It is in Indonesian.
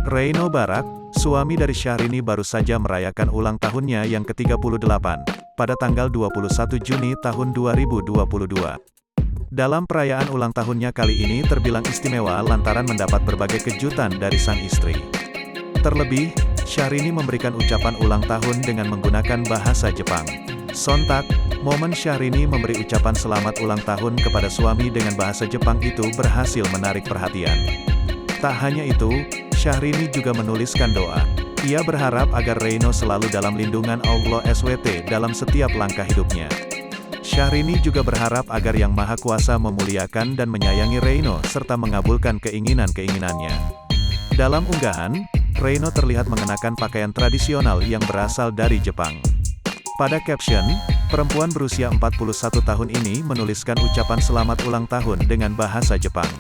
Reino Barak, suami dari Syahrini baru saja merayakan ulang tahunnya yang ke-38, pada tanggal 21 Juni tahun 2022. Dalam perayaan ulang tahunnya kali ini terbilang istimewa lantaran mendapat berbagai kejutan dari sang istri. Terlebih, Syahrini memberikan ucapan ulang tahun dengan menggunakan bahasa Jepang. Sontak, momen Syahrini memberi ucapan selamat ulang tahun kepada suami dengan bahasa Jepang itu berhasil menarik perhatian. Tak hanya itu, Syahrini juga menuliskan doa. Ia berharap agar Reino selalu dalam lindungan Allah SWT dalam setiap langkah hidupnya. Syahrini juga berharap agar Yang Maha Kuasa memuliakan dan menyayangi Reino serta mengabulkan keinginan-keinginannya. Dalam unggahan, Reino terlihat mengenakan pakaian tradisional yang berasal dari Jepang. Pada caption, perempuan berusia 41 tahun ini menuliskan ucapan selamat ulang tahun dengan bahasa Jepang.